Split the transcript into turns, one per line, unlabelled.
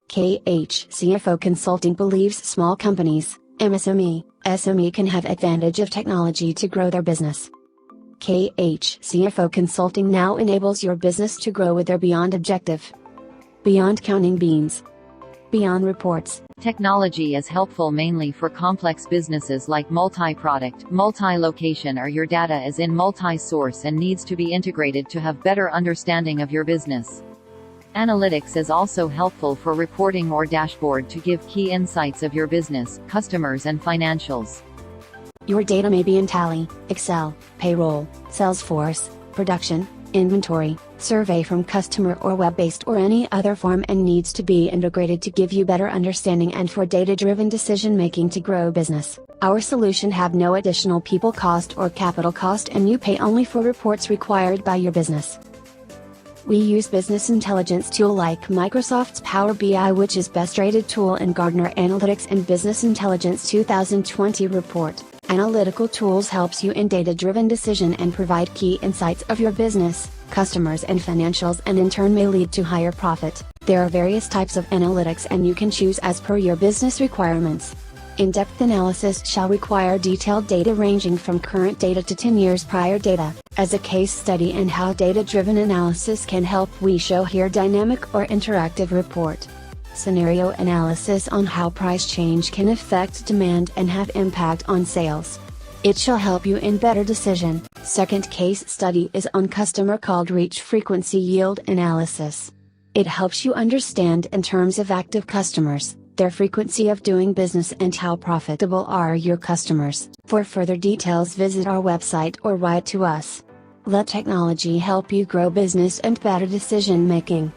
CFO Consulting believes small companies, SME can have advantage of technology to grow their business. CFO Consulting now enables your business to grow with their Beyond objective. Beyond counting beans. Beyond reports.
Technology is helpful mainly for complex businesses like multi-product, multi-location, or your data is in multi-source and needs to be integrated to have better understanding of your business. Analytics is also helpful for reporting or dashboard to give key insights of your business, customers and financials.
Your data may be in Tally, Excel, Payroll, Salesforce, Production, Inventory, Survey from Customer or web-based or any other form and needs to be integrated to give you better understanding and for data-driven decision-making to grow business. Our solution have no additional people cost or capital cost and you pay only for reports required by your business. We use business intelligence tool like Microsoft's Power BI, which is best rated tool in Gartner Analytics and Business Intelligence 2020 report. Analytical tools helps you in data-driven decision and provide key insights of your business, customers and financials and in turn may lead to higher profit. There are various types of analytics and you can choose as per your business requirements. In-depth analysis shall require detailed data ranging from current data to 10 years prior data. As a case study and how data-driven analysis can help, we show here dynamic or interactive report. Scenario analysis on how price change can affect demand and have impact on sales. It shall help you in better decision. Second case study is on customer called reach frequency yield analysis. It helps you understand in terms of active customers, their frequency of doing business and how profitable are your customers. For further details visit our website or write to us. Let technology help you grow business and better decision making.